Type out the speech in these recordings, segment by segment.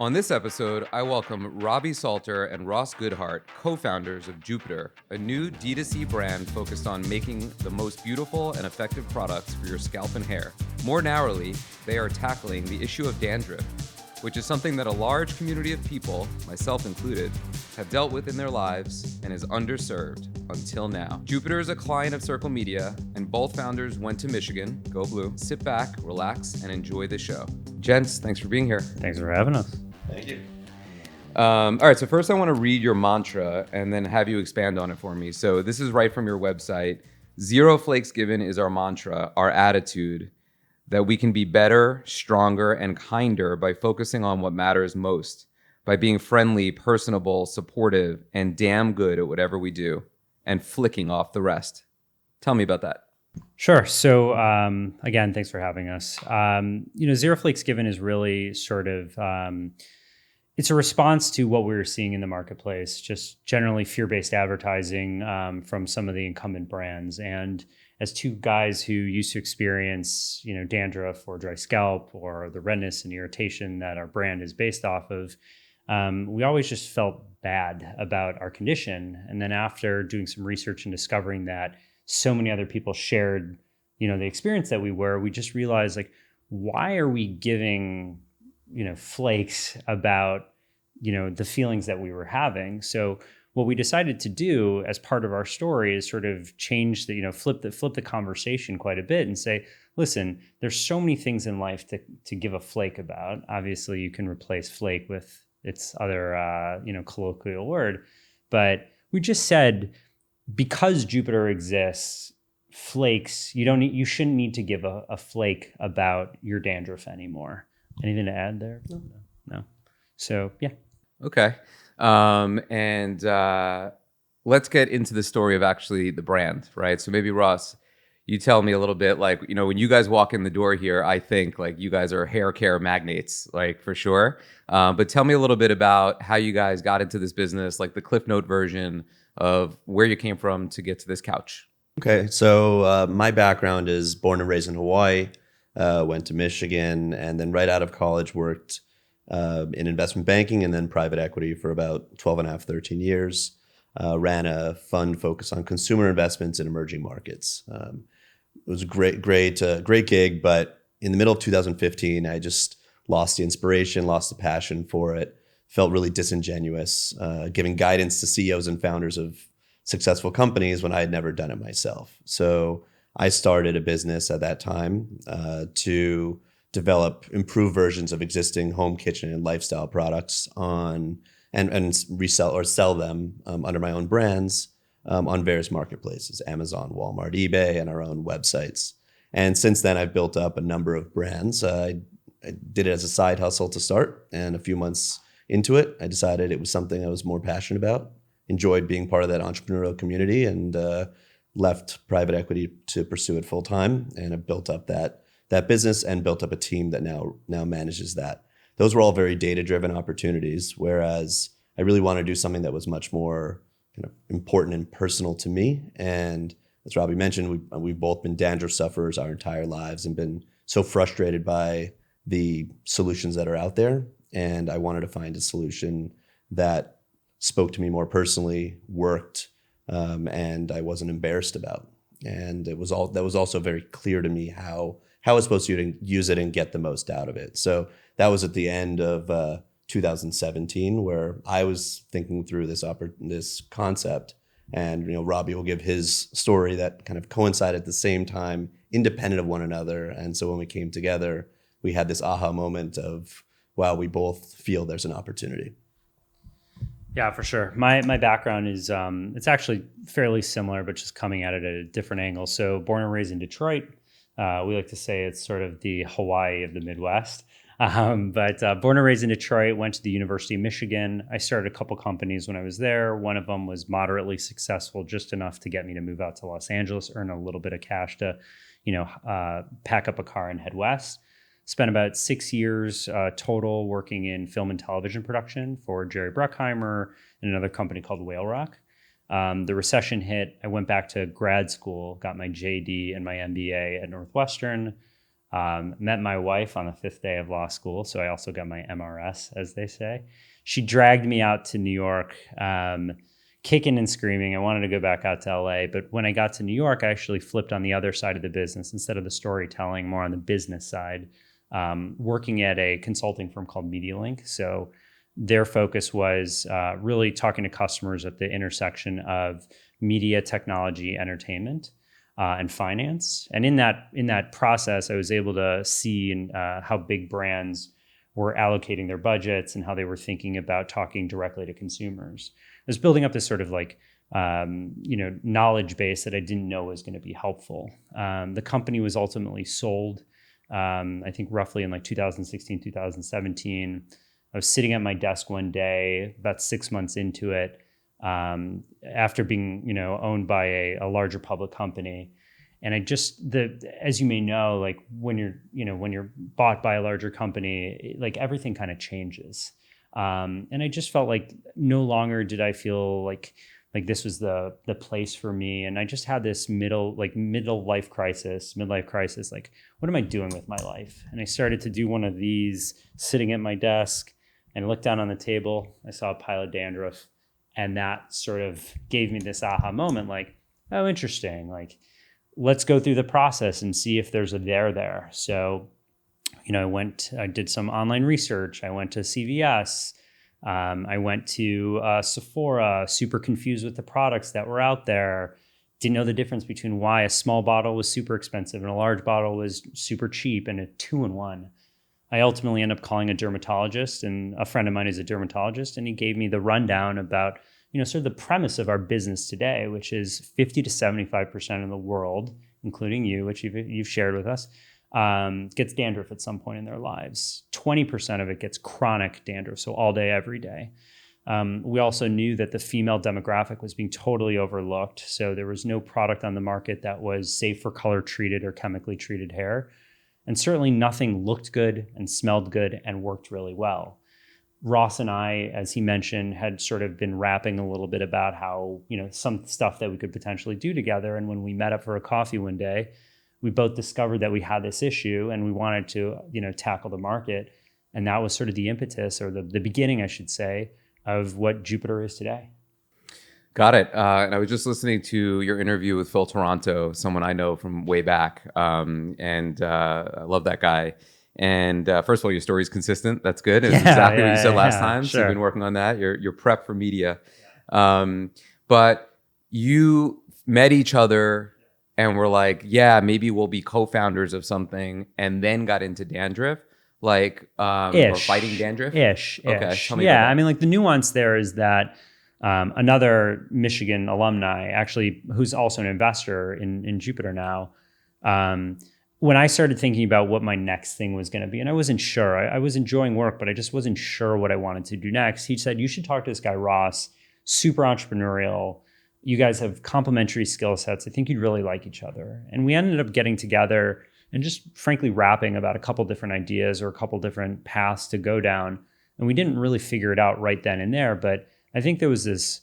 On this episode, I welcome Robbie Salter and Ross Goodhart, co-founders of Jupiter, a new D2C brand focused on making the most beautiful and effective products for your scalp and hair. More narrowly, they are tackling the issue of dandruff, which is something that a large community of people, myself included, have dealt with in their lives and is underserved until now. Jupiter is a client of Circle Media, and both founders went to Michigan, go blue. Sit back, relax, and enjoy the show. Gents, thanks for being here. Thanks for having us. Thank you. All right, so first I want to read your mantra and then have you expand on it for me. So this is right from your website. 0 flakes given is our mantra, our attitude, that we can be better, stronger, and kinder by focusing on what matters most, by being friendly, personable, supportive, and damn good at whatever we do, and flicking off the rest. Tell me about that. Sure. So again, thanks for having us. 0 flakes given is really sort of, it's a response to what we were seeing in the marketplace, just generally fear-based advertising from some of the incumbent brands. And as two guys who used to experience, dandruff or dry scalp or the redness and irritation that our brand is based off of, we always just felt bad about our condition. And then after doing some research and discovering that so many other people shared, the experience that we just realized, like, why are we giving, flakes about, the feelings that we were having? So what we decided to do as part of our story is sort of change the, flip the conversation quite a bit and say, listen, there's so many things in life to give a flake about. Obviously, you can replace flake with its other, colloquial word. But we just said, because Jupiter exists, flakes, you shouldn't need to give a flake about your dandruff anymore. Anything to add there? No. So, yeah. Okay. Let's get into the story of actually the brand, right? So maybe Ross, you tell me a little bit, like, when you guys walk in the door here, I think like you guys are hair care magnates, like for sure. But tell me a little bit about how you guys got into this business, like the Cliff Note version of where you came from to get to this couch. Okay, so my background is born and raised in Hawaii, went to Michigan, and then right out of college worked in investment banking and then private equity for about 12 and a half, 13 years. Ran a fund focused on consumer investments in emerging markets. It was a great gig, but in the middle of 2015, I just lost the inspiration, lost the passion for it, felt really disingenuous, giving guidance to CEOs and founders of successful companies when I had never done it myself. So I started a business at that time to develop improved versions of existing home, kitchen, and lifestyle products and resell or sell them under my own brands on various marketplaces, Amazon, Walmart, eBay, and our own websites. And since then, I've built up a number of brands. I did it as a side hustle to start, and a few months into it, I decided it was something I was more passionate about, enjoyed being part of that entrepreneurial community, and left private equity to pursue it full time, and have built up that business and built up a team that now manages that. Those were all very data-driven opportunities, whereas I really want to do something that was much more kind of important and personal to me. And as Robbie mentioned, we've both been dandruff sufferers our entire lives and been so frustrated by the solutions that are out there. And I wanted to find a solution that spoke to me more personally, worked, and I wasn't embarrassed about. And that was also very clear to me how I was supposed to use it and get the most out of it. So that was at the end of 2017, where I was thinking through this concept, and Robbie will give his story that kind of coincided at the same time, independent of one another. And so when we came together, we had this aha moment of, wow, we both feel there's an opportunity. Yeah, for sure. My background is it's actually fairly similar, but just coming at it at a different angle. So born and raised in Detroit. We like to say it's sort of the Hawaii of the Midwest. But born and raised in Detroit, went to the University of Michigan. I started a couple companies when I was there. One of them was moderately successful, just enough to get me to move out to Los Angeles, earn a little bit of cash to, pack up a car and head west. Spent about 6 years total working in film and television production for Jerry Bruckheimer and another company called Whale Rock. The recession hit. I went back to grad school, got my JD and my MBA at Northwestern. Met my wife on the 5th day of law school. So I also got my MRS, as they say. She dragged me out to New York, kicking and screaming. I wanted to go back out to LA. But when I got to New York, I actually flipped on the other side of the business instead of the storytelling, more on the business side, working at a consulting firm called MediaLink. So their focus was really talking to customers at the intersection of media, technology, entertainment, and finance. And in that process, I was able to see how big brands were allocating their budgets and how they were thinking about talking directly to consumers. I was building up this sort of like knowledge base that I didn't know was going to be helpful. The company was ultimately sold, I think roughly in like 2016, 2017. I was sitting at my desk one day, about 6 months into it, after being, owned by a larger public company. And as you may know, like when you're bought by a larger company, like everything kind of changes. And I just felt like no longer did I feel like this was the place for me. And I just had this midlife crisis, like, what am I doing with my life? And I started to do one of these sitting at my desk and looked down on the table. I saw a pile of dandruff, and that sort of gave me this aha moment, like, oh, interesting. Like, let's go through the process and see if there's a there. So, I did some online research. I went to CVS. I went to Sephora, super confused with the products that were out there. Didn't know the difference between why a small bottle was super expensive and a large bottle was super cheap and a 2-in-1. I ultimately ended up calling a dermatologist, and a friend of mine is a dermatologist, and he gave me the rundown about, sort of the premise of our business today, which is 50 to 75% of the world, including you, which you've shared with us, gets dandruff at some point in their lives. 20% of it gets chronic dandruff, so all day, every day. We also knew that the female demographic was being totally overlooked, so there was no product on the market that was safe for color-treated or chemically treated hair. And certainly nothing looked good and smelled good and worked really well. Ross and I, as he mentioned, had sort of been rapping a little bit about how, some stuff that we could potentially do together. And when we met up for a coffee one day, we both discovered that we had this issue and we wanted to, tackle the market. And that was sort of the impetus, or the beginning, I should say, of what Jupiter is today. Got it. And I was just listening to your interview with Phil Toronto, someone I know from way back. And I love that guy. And first of all, your story is consistent. That's good. It's exactly what you said last time. Sure. So you've been working on that. You're prep for media. But you met each other and were like, yeah, maybe we'll be co-founders of something, and then got into dandruff, or fighting dandruff. Ish. Okay. Tell me Yeah. about that. I mean, like the nuance there is that another Michigan alumni, actually, who's also an investor in Jupiter now, when I started thinking about what my next thing was going to be, and I wasn't sure, I was enjoying work, but I just wasn't sure what I wanted to do next. He said, you should talk to this guy, Ross, super entrepreneurial. You guys have complementary skill sets. I think you'd really like each other. And we ended up getting together and just frankly rapping about a couple different ideas or a couple different paths to go down. And we didn't really figure it out right then and there, but I think there was this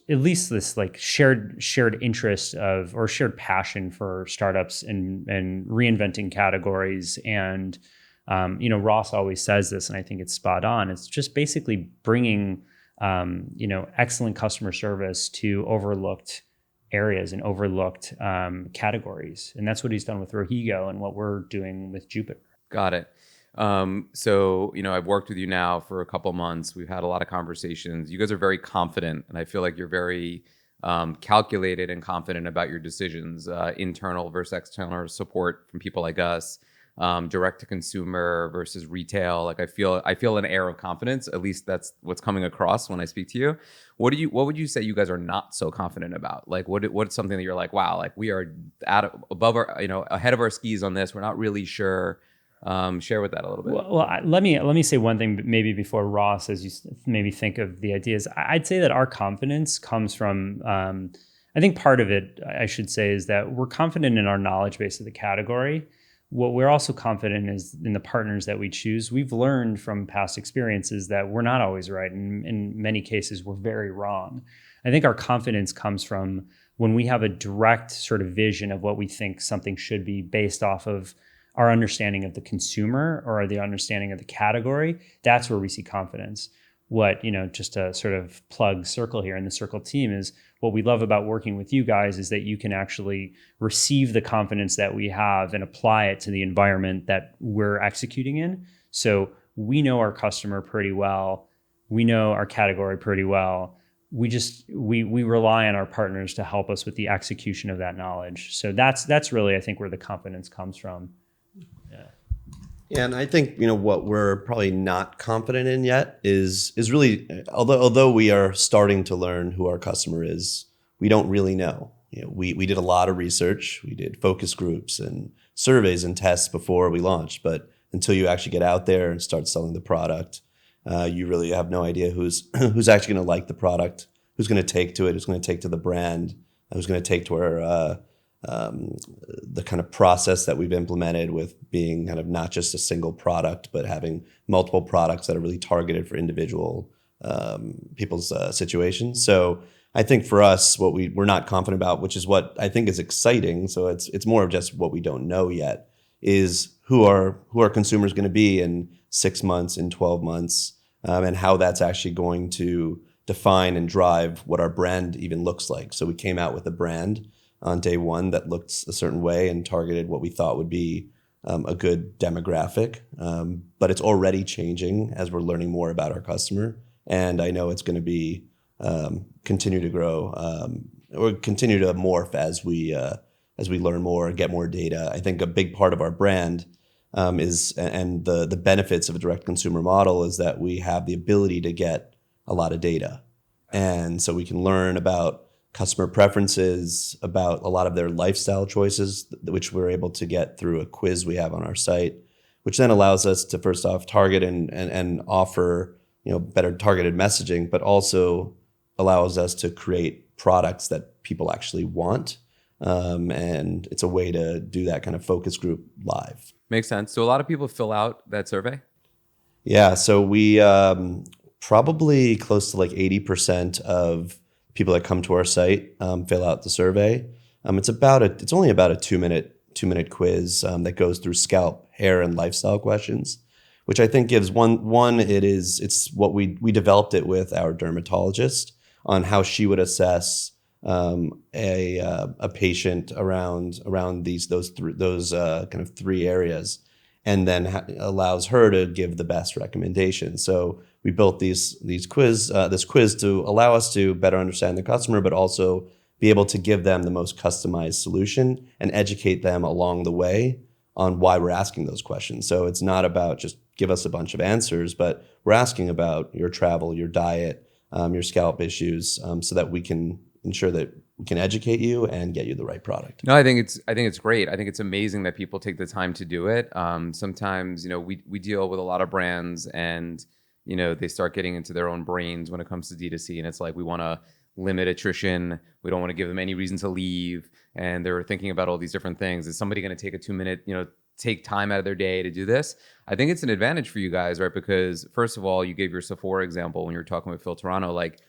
at least this like shared interest or shared passion for startups and reinventing categories. And Ross always says this, and I think it's spot on. It's just basically bringing excellent customer service to overlooked areas and overlooked categories, and that's what he's done with Rohigo and what we're doing with Jupiter. Got it. So, I've worked with you now for a couple months. We've had a lot of conversations. You guys are very confident, and I feel like you're very calculated and confident about your decisions, internal versus external support from people like us, direct to consumer versus retail. Like I feel an air of confidence. At least that's what's coming across when I speak to you. What would you say you guys are not so confident about? Like what's something that you're like, wow, like we are above our, ahead of our skis on this. We're not really sure. Share with that a little bit. Well, let me say one thing maybe before Ross, as you maybe think of the ideas. I'd say that our confidence comes from, I think part of it, I should say, is that we're confident in our knowledge base of the category. What we're also confident is in the partners that we choose. We've learned from past experiences that we're not always right. And in many cases, we're very wrong. I think our confidence comes from when we have a direct sort of vision of what we think something should be based off of our understanding of the consumer or the understanding of the category, that's where we see confidence. What, just to sort of plug Circle here and the Circle team, is what we love about working with you guys is that you can actually receive the confidence that we have and apply it to the environment that we're executing in. So we know our customer pretty well. We know our category pretty well. We rely on our partners to help us with the execution of that knowledge. So that's really, I think, where the confidence comes from. Yeah, and I think what we're probably not confident in yet is really, although we are starting to learn who our customer is, we don't really know. We did a lot of research, we did focus groups and surveys and tests before we launched, but until you actually get out there and start selling the product, you really have no idea who's actually going to like the product, who's going to take to it, who's going to take to the brand, who's going to take to our the kind of process that we've implemented with being kind of not just a single product, but having multiple products that are really targeted for individual people's situations. So I think for us, what we're not confident about, which is what I think is exciting, so it's more of just what we don't know yet, is who are consumers going to be in 6 months, in 12 months, and how that's actually going to define and drive what our brand even looks like. So we came out with a brand on day one that looked a certain way and targeted what we thought would be a good demographic. But it's already changing as we're learning more about our customer. And I know it's going to be continue to grow or continue to morph as we learn more and get more data. I think a big part of our brand is, and the benefits of a direct consumer model is that we have the ability to get a lot of data. And so we can learn about customer preferences, about a lot of their lifestyle choices, which we're able to get through a quiz we have on our site, which then allows us to first off target and offer better targeted messaging, but also allows us to create products that people actually want. And it's a way to do that kind of focus group live. Makes sense. So a lot of people fill out that survey? Yeah, so we probably close to like 80% of people that come to our site fill out the survey. It's only about a 2-minute quiz that goes through scalp, hair, and lifestyle questions, which I think gives it's what we developed it with our dermatologist on how she would assess a patient around those kind of three areas, and then allows her to give the best recommendation. So we built this quiz to allow us to better understand the customer, but also be able to give them the most customized solution and educate them along the way on why we're asking those questions. So it's not about just give us a bunch of answers, but we're asking about your travel, your diet, your scalp issues, so that we can ensure that we can educate you and get you the right product. No, I think it's great. I think it's amazing that people take the time to do it. Sometimes, we deal with a lot of brands and, they start getting into their own brains when it comes to D2C, and it's like, we want to limit attrition. We don't want to give them any reason to leave. And they're thinking about all these different things. Is somebody going to take a 2-minute, take time out of their day to do this? I think it's an advantage for you guys, right? Because first of all, you gave your Sephora example when you were talking with Phil Toronto, like,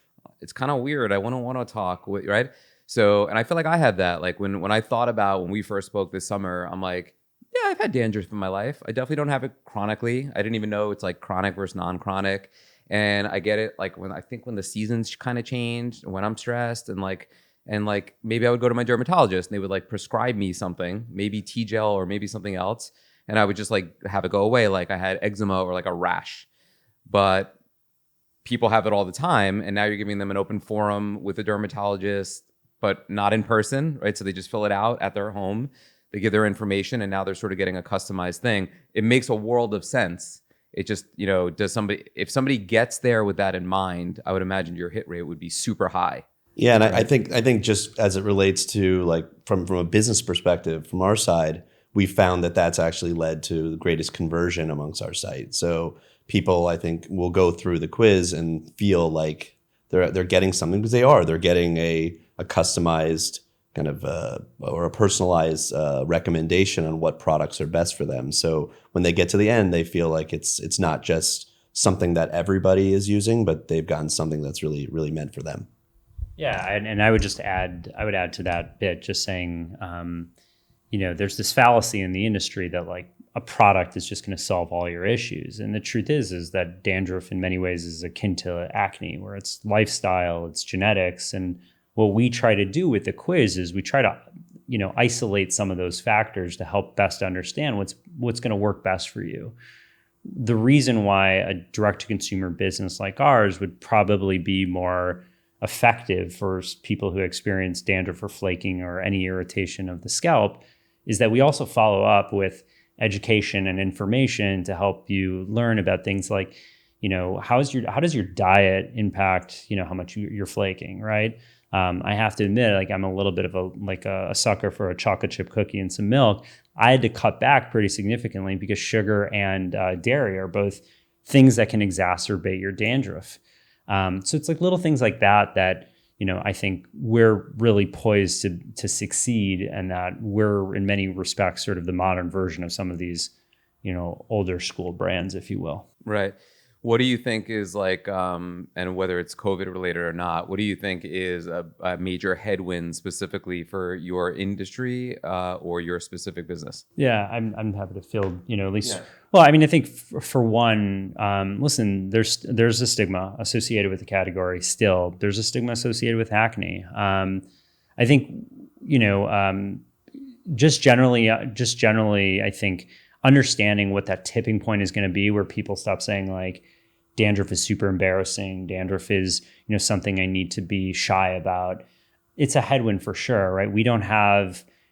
it's kind of weird. I wouldn't want to talk with, right? So, and I feel like I had that, like when I thought about when we first spoke this summer, I'm like, yeah, I've had dandruff in my life. I definitely don't have it chronically. I didn't even know it's like chronic versus non-chronic. And I get it like when the seasons kind of changed, when I'm stressed and maybe I would go to my dermatologist and they would like prescribe me something, maybe T-gel or maybe something else. And I would just like have it go away. Like I had eczema or like a rash, but people have it all the time. And now you're giving them an open forum with a dermatologist, but not in person, right? So they just fill it out at their home. They give their information and now they're sort of getting a customized thing. It makes a world of sense. It just, if somebody gets there with that in mind, I would imagine your hit rate would be super high. Yeah, and I think just as it relates to like from a business perspective, from our side, we found that that's actually led to the greatest conversion amongst our site. So people, I think, will go through the quiz and feel like they're getting something because they're getting a customized kind of or a personalized recommendation on what products are best for them. So when they get to the end, they feel like it's not just something that everybody is using, but they've gotten something that's really, really meant for them. Yeah, and I would add to that bit, just saying, there's this fallacy in the industry that like a product is just going to solve all your issues, and the truth is that dandruff in many ways is akin to acne, where it's lifestyle, it's genetics, and what we try to do with the quiz is we try to, isolate some of those factors to help best understand what's going to work best for you. The reason why a direct-to-consumer business like ours would probably be more effective for people who experience dandruff or flaking or any irritation of the scalp is that we also follow up with education and information to help you learn about things like, how does your diet impact, how much you're flaking, right? I have to admit, like I'm a little bit of a sucker for a chocolate chip cookie and some milk. I had to cut back pretty significantly because sugar and dairy are both things that can exacerbate your dandruff. So it's like little things like that I think we're really poised to succeed, and that we're in many respects sort of the modern version of some of these, older school brands, if you will. Right. What do you think is like, and whether it's COVID related or not, what do you think is a major headwind specifically for your industry or your specific business? Yeah, I'm happy to field, at least. Yeah. Well, I mean, I think for one, listen, there's a stigma associated with the category. Still, there's a stigma associated with acne. I think, just generally, I think understanding what that tipping point is going to be, where people stop saying like, dandruff is super embarrassing. Dandruff is, something I need to be shy about. It's a headwind for sure, right?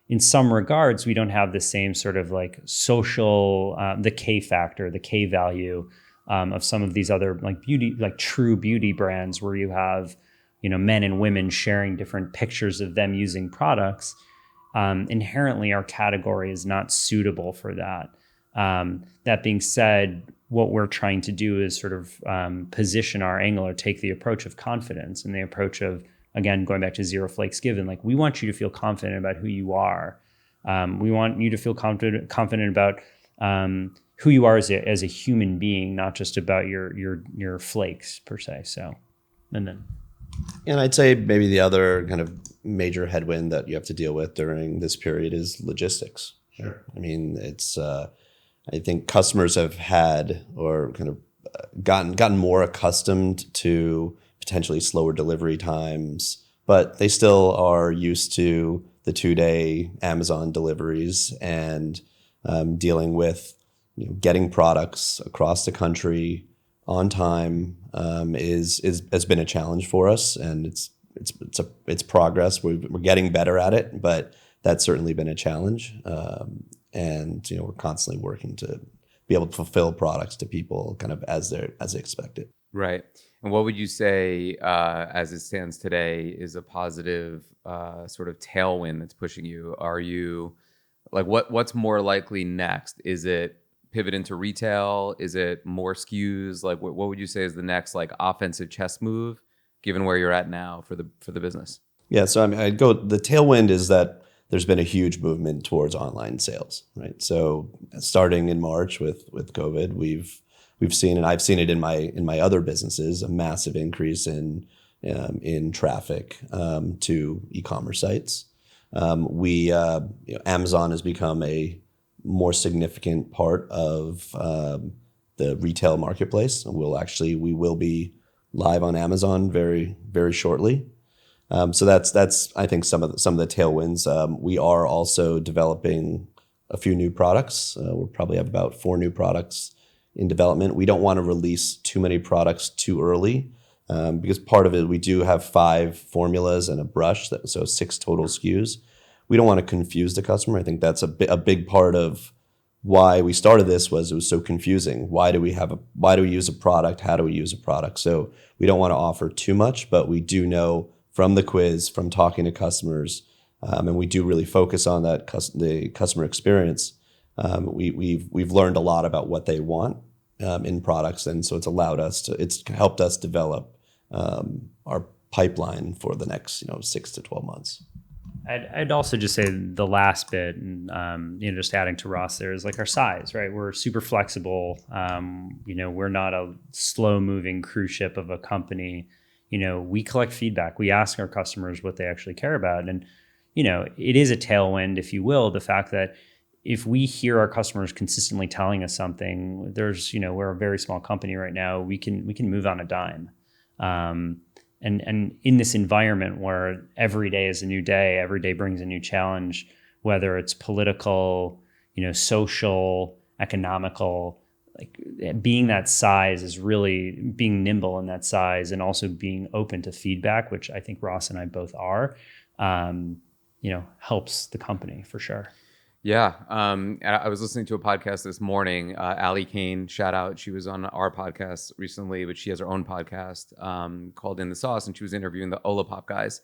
In some regards, we don't have the same sort of like social, the K factor, the K value of some of these other like beauty, like true beauty brands where you have, men and women sharing different pictures of them using products. Inherently, our category is not suitable for that. That being said, what we're trying to do is sort of position our angle or take the approach of confidence and the approach of, again, going back to zero flakes given, like we want you to feel confident about who you are. We want you to feel confident about who you are as a human being, not just about your flakes per se. So, and I'd say maybe the other kind of major headwind that you have to deal with during this period is logistics. Sure. I mean, it's I think customers have had or kind of gotten more accustomed to potentially slower delivery times, but they still are used to the 2-day Amazon deliveries and dealing with getting products across the country on time has been a challenge for us, and it's progress. We're getting better at it, but that's certainly been a challenge. And we're constantly working to be able to fulfill products to people kind of as they expect it. Right. And what would you say, as it stands today, is a positive sort of tailwind that's pushing you? Are you like what's more likely next? Is it pivot into retail? Is it more SKUs? Like what would you say is the next like offensive chess move, given where you're at now for the business? Yeah. So I mean, the tailwind is that there's been a huge movement towards online sales, right? So starting in March with COVID, we've seen, and I've seen it in my other businesses, a massive increase in traffic to e-commerce sites. Amazon has become a more significant part of the retail marketplace. We will be live on Amazon very, very shortly. So that's I think some of the tailwinds. We are also developing a few new products. We'll probably have about 4 new products in development. We don't want to release too many products too early because part of it, we do have 5 formulas and a brush, so 6 total SKUs. We don't want to confuse the customer. I think that's a big part of why we started this. Was it was so confusing. Why do we use a product? How do we use a product? So we don't want to offer too much, but we do know from the quiz, from talking to customers, and we do really focus on that the customer experience. We've learned a lot about what they want in products, and so it's helped us develop our pipeline for the next 6 to 12 months. I'd also just say the last bit, and just adding to Ross there, is like our size, right? We're super flexible. We're not a slow moving cruise ship of a company. we collect feedback. We ask our customers what they actually care about. And, it is a tailwind, if you will, the fact that if we hear our customers consistently telling us something, we're a very small company right now. We can move on a dime. And in this environment where every day is a new day, every day brings a new challenge, whether it's political, social, economical, like being that size is really being nimble in that size and also being open to feedback, which I think Ross and I both are, helps the company for sure. Yeah. I was listening to a podcast this morning. Allie Kane, shout out. She was on our podcast recently, but she has her own podcast called In the Sauce, and she was interviewing the Olapop guys.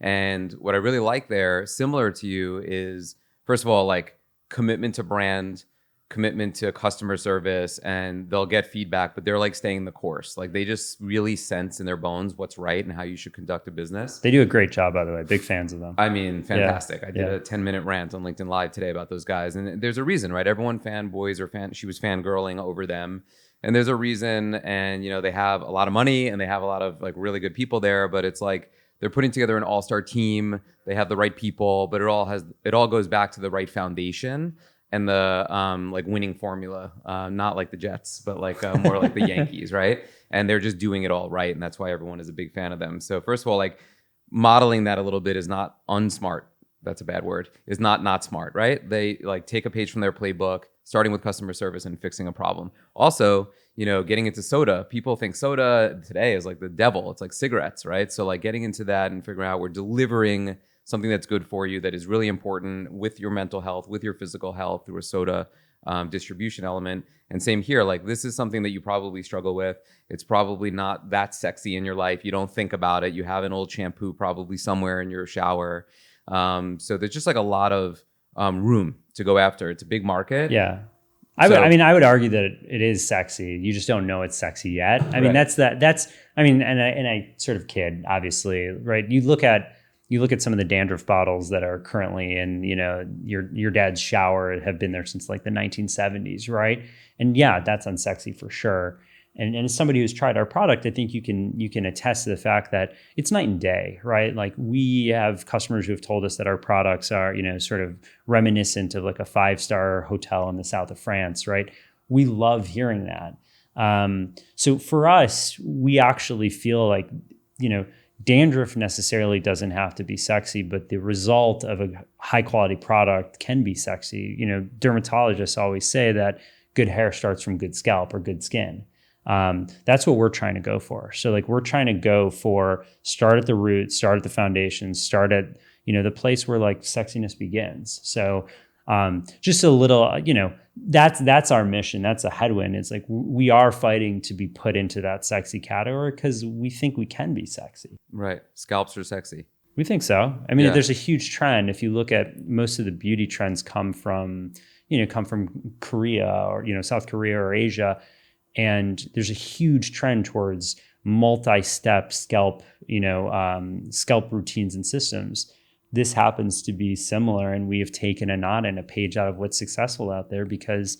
And what I really like there, similar to you, is first of all, like commitment to brand, commitment to customer service, and they'll get feedback, but they're like staying the course. Like they just really sense in their bones what's right and how you should conduct a business. They do a great job, by the way. Big fans of them. I mean, fantastic. I did a 10-minute rant on LinkedIn Live today about those guys. And there's a reason, right? Everyone fanboys or she was fangirling over them. And there's a reason. And, they have a lot of money and they have a lot of like really good people there, but it's like they're putting together an all-star team. They have the right people, but it all goes back to the right foundation and the like winning formula, not like the Jets, but like more like the Yankees, right? And they're just doing it all right, and that's why everyone is a big fan of them. So first of all, like modeling that a little bit is not unsmart. That's a bad word. Is not smart, right? They like take a page from their playbook, starting with customer service and fixing a problem. Also, getting into soda. People think soda today is like the devil. It's like cigarettes, right? So like getting into that and figuring out we're delivering something that's good for you, that is really important with your mental health, with your physical health through a soda distribution element. And same here, like this is something that you probably struggle with. It's probably not that sexy in your life. You don't think about it. You have an old shampoo probably somewhere in your shower. So there's just like a lot of room to go after. It's a big market. Yeah. I would argue that it is sexy. You just don't know it's sexy yet. I mean, and I sort of kid, obviously, right? You look at some of the dandruff bottles that are currently in, your dad's shower, have been there since like the 1970s, right? And yeah, that's unsexy for sure. And as somebody who's tried our product, I think you can attest to the fact that it's night and day, right? Like we have customers who have told us that our products are, sort of reminiscent of like a 5-star hotel in the south of France, right? We love hearing that. So for us, we actually feel like, dandruff necessarily doesn't have to be sexy, but the result of a high quality product can be sexy. Dermatologists always say that good hair starts from good scalp or good skin. That's what we're trying to go for. So like we're trying to go for start at the root, start at the foundation, start at, the place where like sexiness begins. So just a little, that's our mission. That's a headwind. It's like we are fighting to be put into that sexy category because we think we can be sexy. Right. Scalps are sexy. We think so. I mean, there's a huge trend. If you look at most of the beauty trends come from Korea or, South Korea or Asia. And there's a huge trend towards multi-step scalp routines and systems. This happens to be similar, and we have taken a nod and a page out of what's successful out there because,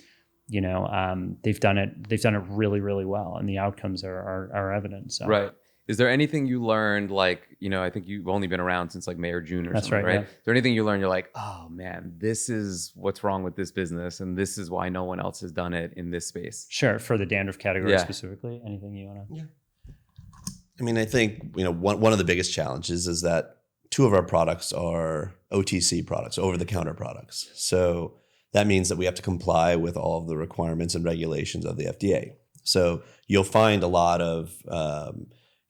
they've done it really, really well, and the outcomes are evident. So. Right. Is there anything you learned, like, I think you've only been around since like May or June or That's something, right? Yeah. Is there anything you learned, you're like, oh man, this is what's wrong with this business, and this is why no one else has done it in this space? Sure. For the dandruff category specifically, anything you want to? Yeah. I mean, I think, one of the biggest challenges is that 2 of our products are OTC products, over-the-counter products. So that means that we have to comply with all of the requirements and regulations of the FDA. So you'll find a lot of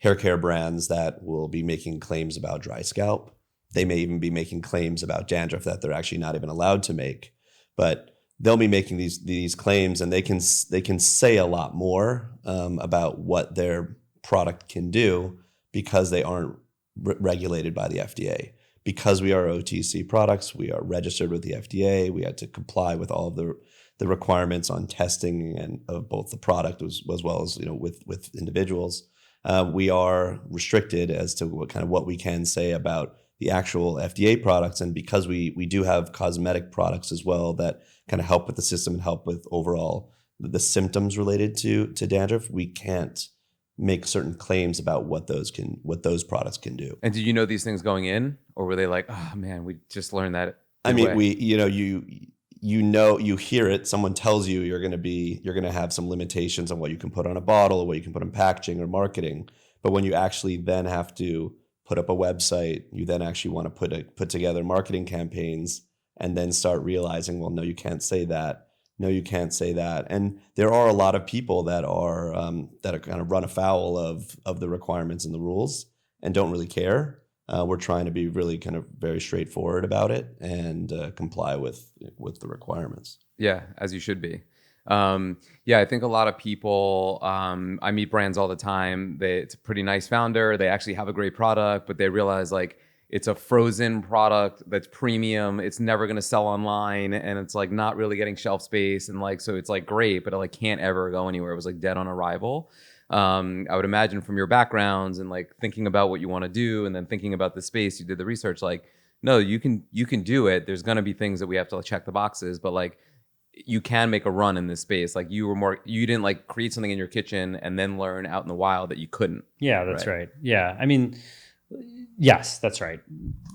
hair care brands that will be making claims about dry scalp. They may even be making claims about dandruff that they're actually not even allowed to make. But they'll be making these claims, and they can say a lot more about what their product can do because they aren't regulated by the FDA. Because we are OTC products, we are registered with the FDA. We had to comply with all of the requirements on testing and of both the product as well as with individuals. We are restricted as to what we can say about the actual FDA products, and because we do have cosmetic products as well that kind of help with the system and help with overall the symptoms related to dandruff, we can't make certain claims about what those products can do. And did you know these things going in, or were they like, oh man, we just learned that? I mean, you hear it. Someone tells you you're going to have some limitations on what you can put on a bottle or what you can put in packaging or marketing. But when you actually then have to put up a website, you then actually want to put together marketing campaigns, and then start realizing, well, no, you can't say that. No, you can't say that. And there are a lot of people that are kind of run afoul of the requirements and the rules and don't really care. We're trying to be really kind of very straightforward about it and comply with the requirements. Yeah, as you should be. I think a lot of people, I meet brands all the time. It's a pretty nice founder. They actually have a great product, but they realize like it's a frozen product that's premium. It's never going to sell online, and it's like not really getting shelf space. And like, so it's like great, but it like can't ever go anywhere. It was like dead on arrival. I would imagine from your backgrounds and like thinking about what you want to do, and then thinking about the space, you did the research, like, no, you can do it. There's going to be things that we have to check the boxes, but like you can make a run in this space. Like you didn't like create something in your kitchen and then learn out in the wild that you couldn't. Yeah, that's right. Yeah. I mean, yes, that's right.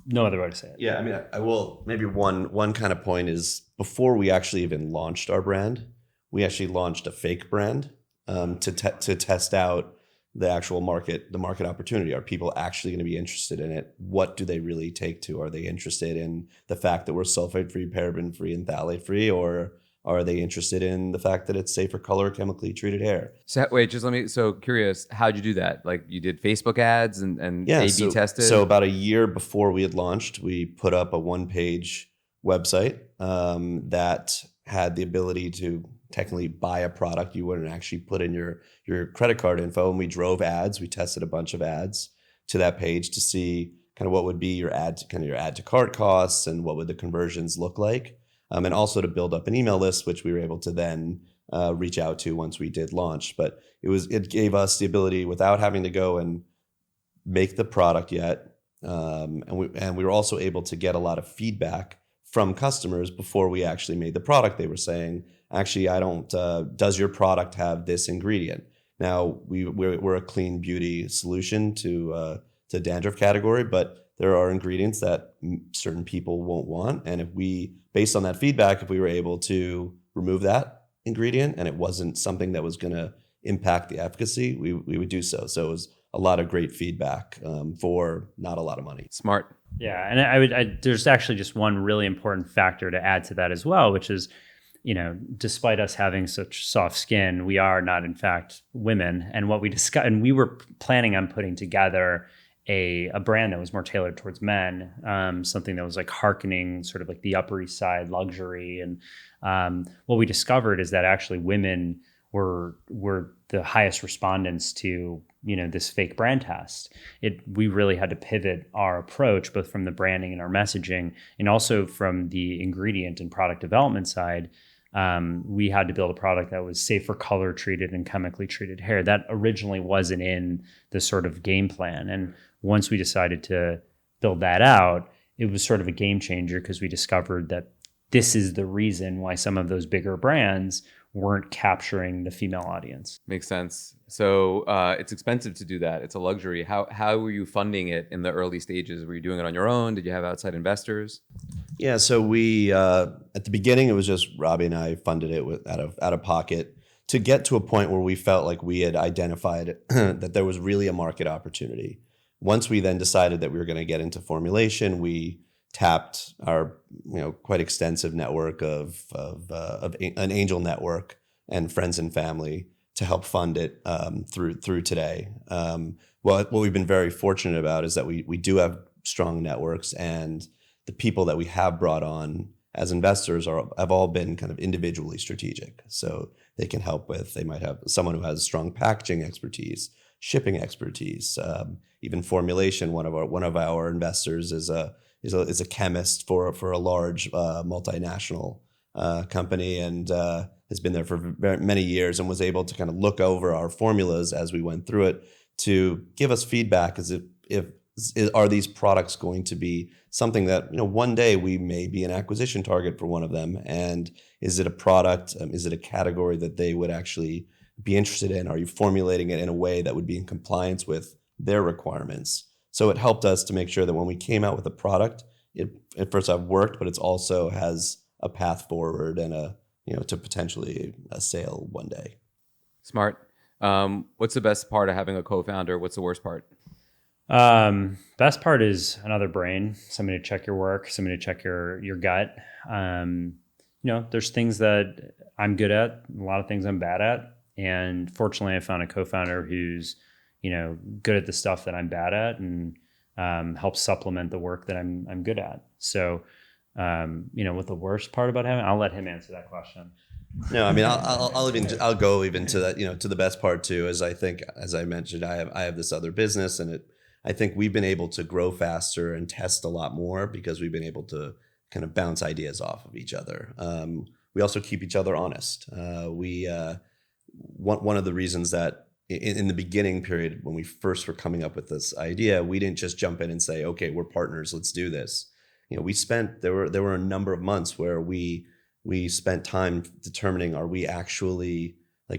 No other way to say it. Yeah, I mean, I will, maybe one kind of point is, before we actually even launched our brand, we actually launched a fake brand to test out the actual market, the market opportunity. Are people actually going to be interested in it? What do they really take to? Are they interested in the fact that we're sulfate-free, paraben-free, and phthalate-free, or are they interested in the fact that it's safe for color chemically treated hair? So wait, so curious, how'd you do that? Like you did Facebook ads and A/B tested? So about a year before we had launched, we put up a one-page website that had the ability to technically buy a product. You wouldn't actually put in your credit card info, and we drove ads. We tested a bunch of ads to that page to see kind of what would be your add to cart costs and what would the conversions look like. And also to build up an email list, which we were able to then reach out to once we did launch. But it gave us the ability, without having to go and make the product yet, and we were also able to get a lot of feedback from customers before we actually made the product. They were saying, actually, does your product have this ingredient? Now, we're a clean beauty solution to dandruff category, but there are ingredients that certain people won't want. And based on that feedback, if we were able to remove that ingredient and it wasn't something that was going to impact the efficacy, we would do so. So it was a lot of great feedback for not a lot of money. Smart. Yeah. And there's actually just one really important factor to add to that as well, which is, despite us having such soft skin, we are not in fact women. And what we discussed, and we were planning on putting together a brand that was more tailored towards men, something that was like hearkening sort of like the Upper East Side luxury. And what we discovered is that actually women were the highest respondents to this fake brand test. We really had to pivot our approach, both from the branding and our messaging, and also from the ingredient and product development side. We had to build a product that was safe for color treated and chemically treated hair. That originally wasn't in the sort of game plan. And once we decided to build that out, it was sort of a game changer, because we discovered that this is the reason why some of those bigger brands weren't capturing the female audience. Makes sense. So it's expensive to do that. It's a luxury. How were you funding it in the early stages? Were you doing it on your own? Did you have outside investors? Yeah, so we at the beginning, it was just Robbie and I funded it out of pocket, to get to a point where we felt like we had identified that there was really a market opportunity. Once we then decided that we were going to get into formulation, we tapped our quite extensive network of an angel network and friends and family to help fund it through today. What we've been very fortunate about is that we do have strong networks, and the people that we have brought on as investors have all been kind of individually strategic. So they can help they might have someone who has strong packaging expertise, shipping expertise, even formulation. One of our investors is a chemist for a large multinational company, and has been there for very many years, and was able to kind of look over our formulas as we went through it to give us feedback as if are these products going to be something that one day we may be an acquisition target for one of them, and is it a product, is it a category that they would actually be interested in? Are you formulating it in a way that would be in compliance with their requirements? So it helped us to make sure that when we came out with a product, it first off worked, but it's also has a path forward and to potentially a sale one day. Smart. What's the best part of having a co-founder? What's the worst part? Best part is another brain, somebody to check your work, somebody to check your gut. There's things that I'm good at, a lot of things I'm bad at. And fortunately I found a co-founder who's, good at the stuff that I'm bad at and helps supplement the work that I'm good at. So, what the worst part about having, I'll let him answer that question. No, I mean, I'll go even to that, to the best part too, is I think, as I mentioned, I have this other business, and I think we've been able to grow faster and test a lot more because we've been able to kind of bounce ideas off of each other. We also keep each other honest. One of the reasons that in the beginning period, when we first were coming up with this idea, we didn't just jump in and say, okay, we're partners, let's do this. There were a number of months where we spent time determining, are we actually,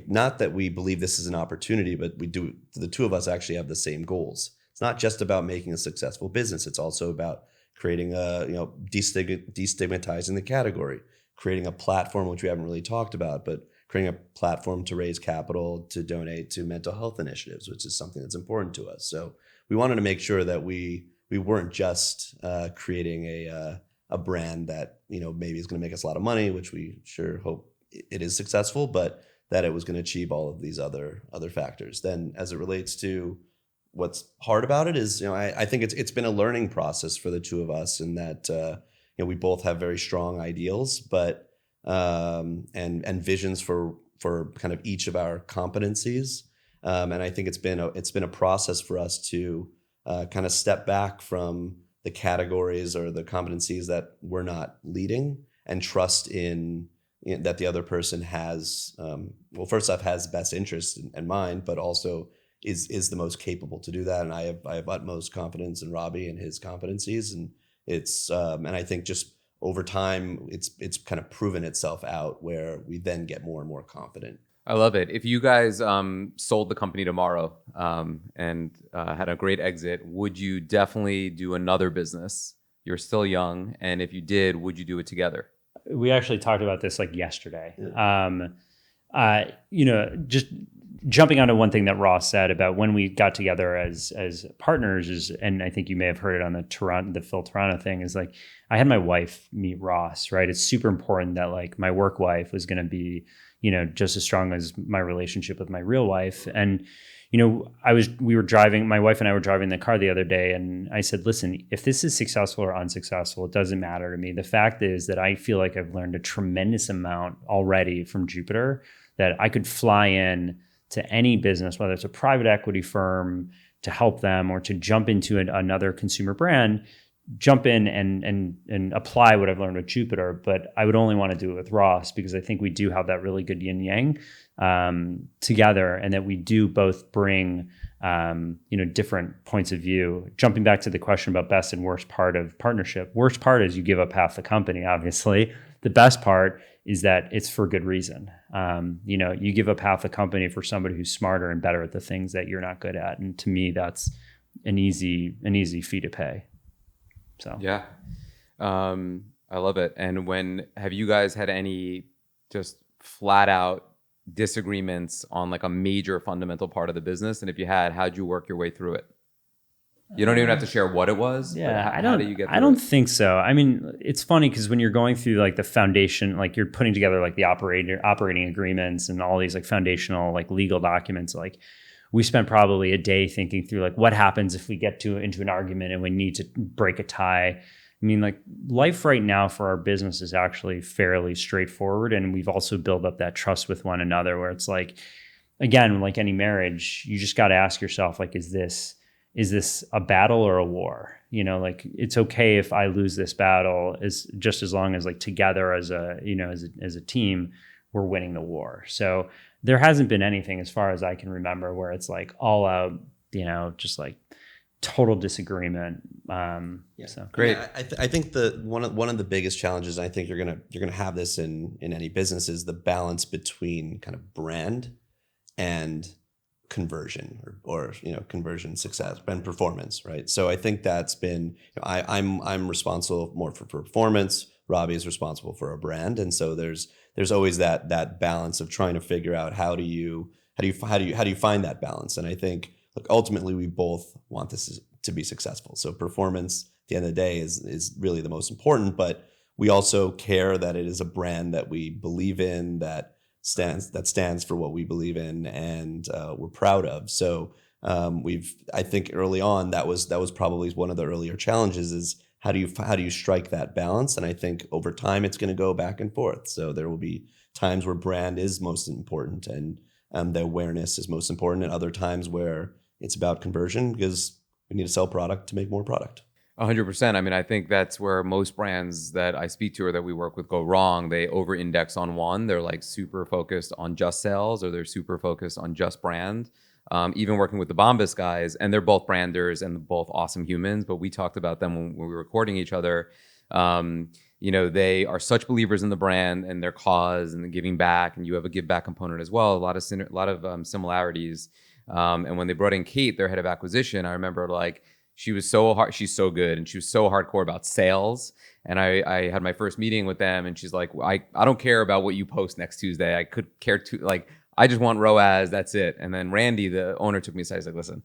not that we believe this is an opportunity, but the two of us actually have the same goals. It's not just about making a successful business. It's also about creating destigmatizing the category, creating a platform, which we haven't really talked about, but creating a platform to raise capital to donate to mental health initiatives, which is something that's important to us. So we wanted to make sure that we weren't just creating a brand that maybe is going to make us a lot of money, which we sure hope it is successful, but that it was going to achieve all of these other factors. Then, as it relates to what's hard about it, is I think it's been a learning process for the two of us, in that we both have very strong ideals, but and visions for kind of each of our competencies, and I think it's been a process for us to kind of step back from the categories or the competencies that we're not leading, and trust in that the other person has, first off, has best interest in mind, but also is the most capable to do that. And I have utmost confidence in Robbie and his competencies, and it's and I think just over time it's kind of proven itself out, where we then get more and more confident. I love it. If you guys sold the company tomorrow and had a great exit, would you definitely do another business? You're still young, and if you did, would you do it together? We actually talked about this yesterday. Yeah. Just jumping onto one thing that Ross said about when we got together as partners is, and I think you may have heard it on the Phil Toronto thing, is I had my wife meet Ross, right? It's super important that my work wife was going to be, just as strong as my relationship with my real wife. And, we were driving, my wife and I were driving the car the other day, and I said, listen, if this is successful or unsuccessful, it doesn't matter to me. The fact is that I feel like I've learned a tremendous amount already from Jupiter, that I could fly in to any business, whether it's a private equity firm, to help them, or to jump into another consumer brand, jump in and apply what I've learned with Jupiter. But I would only want to do it with Ross, because I think we do have that really good yin yang together, and that we do both bring different points of view. Jumping back to the question about best and worst part of partnership, worst part is you give up half the company, obviously. The best part is that it's for good reason. You give up half the company for somebody who's smarter and better at the things that you're not good at. And to me, that's an easy fee to pay. So yeah, I love it. And have you guys had any just flat out disagreements on a major fundamental part of the business? And if you had, how'd you work your way through it? You don't even have to share what it was. Yeah, how do you get through I don't it? think so. I mean, it's funny because when you're going through the foundation, you're putting together the operating agreements and all these foundational legal documents, we spent probably a day thinking through what happens if we get into an argument and we need to break a tie. I mean, life right now for our business is actually fairly straightforward, and we've also built up that trust with one another, where it's again, like any marriage, you just got to ask yourself, is this a battle or a war? It's okay if I lose this battle, just as long as together as a team, we're winning the war. So there hasn't been anything, as far as I can remember, where it's all out, just total disagreement. Yeah. So great. I think one of the biggest challenges, and I think you're gonna have this in any business, is the balance between kind of brand and conversion or conversion success and performance, right? So I think that's been, I'm responsible more for performance. Robbie is responsible for a brand, and so there's always that balance of trying to figure out how do you find that balance. And I think, look, ultimately we both want this to be successful. So performance at the end of the day is really the most important, but we also care that it is a brand that we believe in, that stands for what we believe in, and we're proud of. So I think early on that was probably one of the earlier challenges, is how do you strike that balance? And I think over time it's going to go back and forth. So there will be times where brand is most important and the awareness is most important, and other times where it's about conversion because we need to sell product to make more product. 100%. I mean, I think that's where most brands that I speak to or that we work with go wrong. They over-index on one. They're like super focused on just sales, or they're super focused on just brand. Even working with the Bombas guys, and they're both branders and both awesome humans, but we talked about them when we were recording each other. They are such believers in the brand and their cause and the giving back, and you have a give back component as well. A lot of similarities. And when they brought in Kate, their head of acquisition, I remember she was so hard. She's so good, and she was so hardcore about sales. And I had my first meeting with them, and she's like, I don't care about what you post next Tuesday. I could care I just want ROAS. That's it. And then Randy, the owner, took me aside. He's like, listen,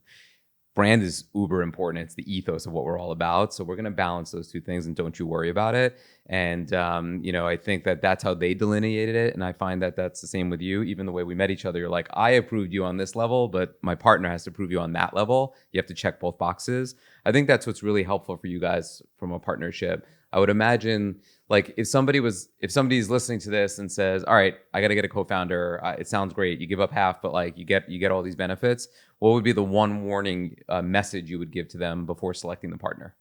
brand is uber important. It's the ethos of what we're all about. So we're going to balance those two things, and don't you worry about it. And, I think that's how they delineated it. And I find that that's the same with you. Even the way we met each other, you're like, I approved you on this level, but my partner has to approve you on that level. You have to check both boxes. I think that's what's really helpful for you guys from a partnership. I would imagine if somebody's listening to this and says, all right, I got to get a co-founder. It sounds great. You give up half, but you get all these benefits. What would be the one warning message you would give to them before selecting the partner?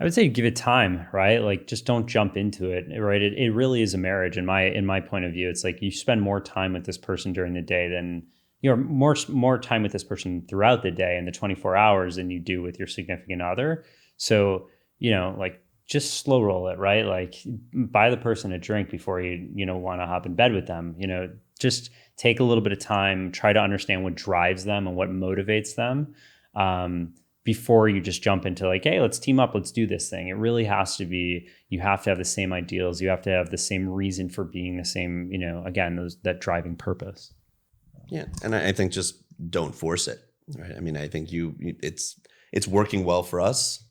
I would say give it time, right? Just don't jump into it, right? It really is a marriage. In my point of view, it's you spend more time with this person during the day than, more time with this person throughout the day in the 24 hours than you do with your significant other. So, just slow roll it, right? Buy the person a drink before you want to hop in bed with them. Just take a little bit of time, try to understand what drives them and what motivates them, before you just jump into hey, let's team up, let's do this thing. It really has to be, you have to have the same ideals, you have to have the same reason for being, the same, again, that driving purpose. Yeah, and I think just don't force it, right? I mean, I think it's working well for us.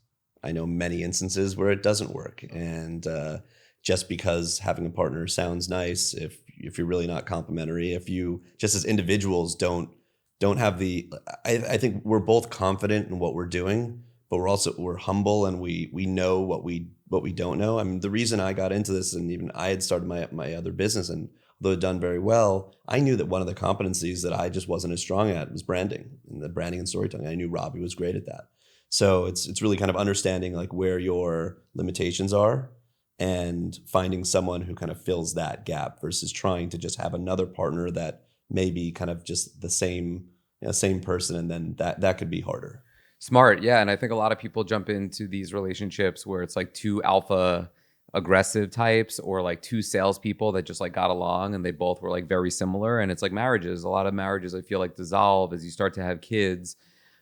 I know many instances where it doesn't work, and just because having a partner sounds nice, if you're really not complementary, if you just as individuals don't have I think we're both confident in what we're doing, but we're humble, and we know what we don't know. I mean, the reason I got into this, and even I had started my other business, and although it done very well, I knew that one of the competencies that I just wasn't as strong at was branding and storytelling. I knew Robbie was great at that. So it's really kind of understanding where your limitations are and finding someone who kind of fills that gap versus trying to just have another partner that may be kind of just the same person, and then that could be harder. Smart. Yeah. And I think a lot of people jump into these relationships where it's two alpha aggressive types, or two salespeople that just got along, and they both were very similar. And it's marriages. A lot of marriages I feel dissolve as you start to have kids,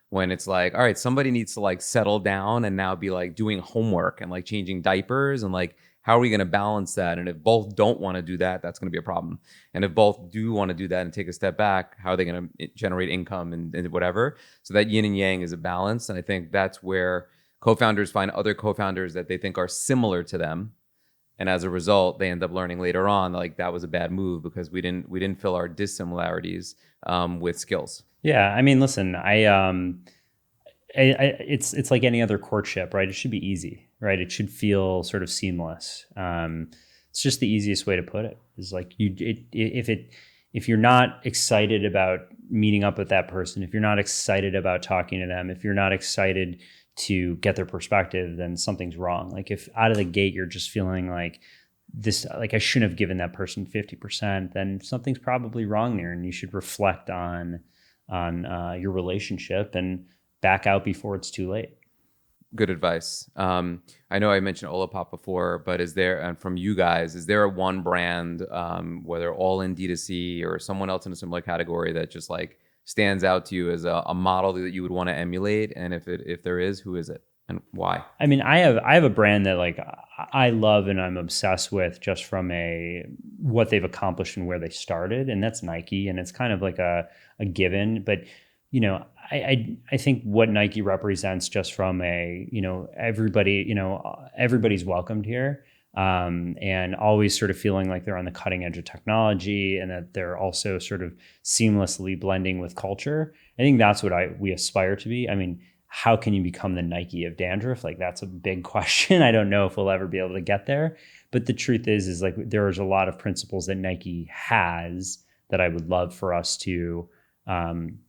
when it's all right, somebody needs to settle down and now be doing homework and changing diapers, and how are we going to balance that? And if both don't want to do that, that's going to be a problem. And if both do want to do that and take a step back, how are they going to generate income and whatever? So that yin and yang is a balance. And I think that's where co-founders find other co-founders that they think are similar to them. And as a result, they end up learning later on that was a bad move because we didn't fill our dissimilarities with skills. Yeah, I mean, listen, it's like any other courtship, right? It should be easy, right? It should feel sort of seamless. It's just the easiest way to put it. Is if you're not excited about meeting up with that person, if you're not excited about talking to them, if you're not excited to get their perspective, then something's wrong. If out of the gate you're just feeling this, I shouldn't have given that person 50%, then something's probably wrong there, and you should reflect on your relationship and back out before it's too late. Good advice. I know I mentioned Olapop before, but is there, and from you guys, is there a one brand, whether all in D2C or someone else in a similar category that just like stands out to you as a model that you would want to emulate? And if there is, who is it and why? I mean, I have a brand that like I love and I'm obsessed with just from what they've accomplished and where they started, and that's Nike. And it's kind of like a given, but I think what Nike represents just from everybody, everybody's welcomed here, and always sort of feeling like they're on the cutting edge of technology and that they're also sort of seamlessly blending with culture. I think that's what we aspire to be. I mean, how can you become the Nike of dandruff? Like, that's a big question. I don't know if we'll ever be able to get there, but the truth is like there's a lot of principles that Nike has that I would love for us to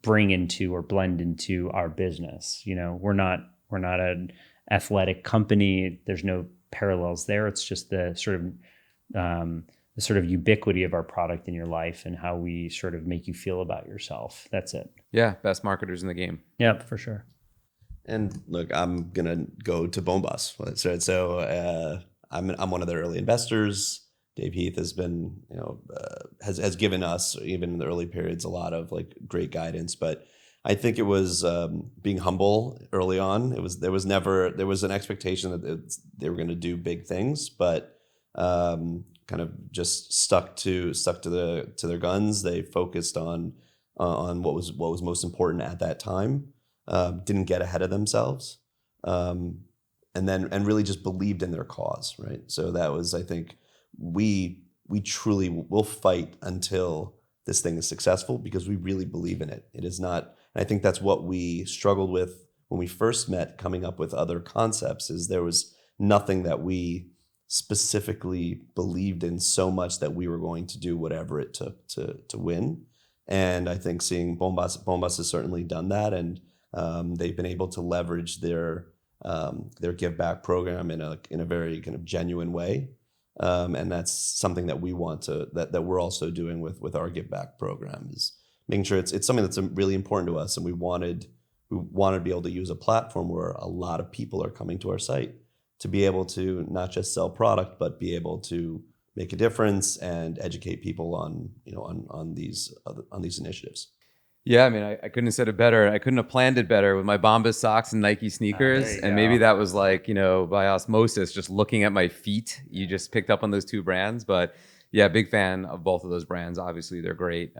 bring into or blend into our business. We're not an athletic company. There's no parallels there. It's just the sort of ubiquity of our product in your life and how we sort of make you feel about yourself. That's it. Yeah, best marketers in the game. Yeah, for sure. And look, I'm gonna go to Bombas. So I'm one of their early investors. Dave Heath has been, has given us, even in the early periods, a lot of like great guidance. But I think it was being humble early on. There was an expectation that they were going to do big things, but kind of just stuck to their guns. They focused on what was most important at that time. Didn't get ahead of themselves, and really just believed in their cause. Right. So that was, I think, we truly will fight until this thing is successful because we really believe in it. It is not, and I think that's what we struggled with when we first met, coming up with other concepts, is there was nothing that we specifically believed in so much that we were going to do whatever it took to win. And I think seeing Bombas has certainly done that, and they've been able to leverage their give back program in a very kind of genuine way. And that's something that we want that we're also doing with our give back program, is making sure it's something that's really important to us. And we wanted to be able to use a platform where a lot of people are coming to our site to be able to not just sell product, but be able to make a difference and educate people on these initiatives. Yeah, I mean, I couldn't have said it better. I couldn't have planned it better with my Bombas socks and Nike sneakers. And maybe that was like, by osmosis, just looking at my feet, you just picked up on those two brands. But yeah, big fan of both of those brands. Obviously, they're great.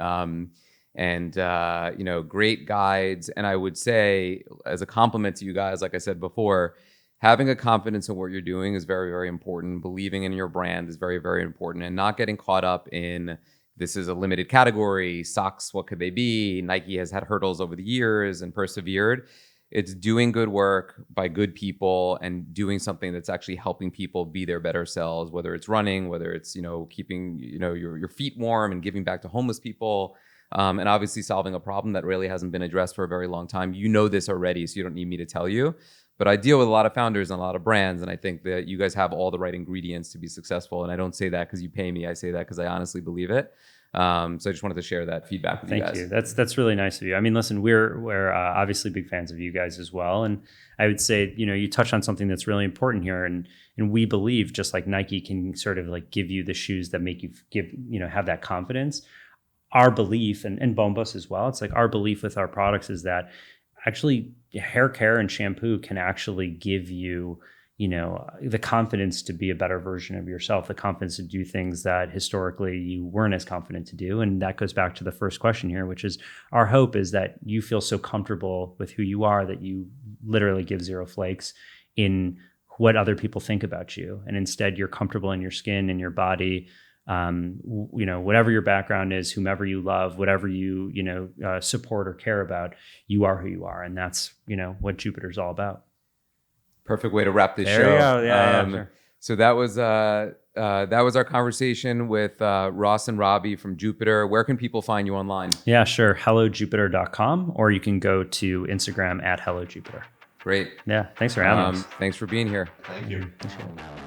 Great guides. And I would say, as a compliment to you guys, like I said before, having a confidence in what you're doing is very, very important. Believing in your brand is very, very important. And not getting caught up in, this is a limited category, socks, what could they be? Nike has had hurdles over the years and persevered. It's doing good work by good people and doing something that's actually helping people be their better selves, whether it's running, whether it's, keeping, your feet warm and giving back to homeless people, and obviously solving a problem that really hasn't been addressed for a very long time. You know this already, so you don't need me to tell you. But I deal with a lot of founders and a lot of brands, and I think that you guys have all the right ingredients to be successful. And I don't say that because you pay me. I say that because I honestly believe it. So I just wanted to share that feedback with you guys. Thank you. That's really nice of you. I mean, listen, we're obviously big fans of you guys as well. And I would say, you touched on something that's really important here. And we believe, just like Nike can sort of like give you the shoes that make you have that confidence. Our belief, and Bombas as well, it's like our belief with our products is that actually hair care and shampoo can actually give you, the confidence to be a better version of yourself, the confidence to do things that historically you weren't as confident to do. And that goes back to the first question here, which is our hope is that you feel so comfortable with who you are that you literally give zero flakes in what other people think about you. And instead you're comfortable in your skin and your body, whatever your background is, whomever you love, whatever you support or care about, you are who you are. And that's, what Jupiter's all about. Perfect way to wrap this show. There you go. Yeah, sure. So that was our conversation with Ross and Robbie from Jupiter. Where can people find you online? Yeah, sure. HelloJupiter.com, or you can go to Instagram @HelloJupiter. Great. Yeah. Thanks for having us. Thanks for being here. Thank you. Appreciate it.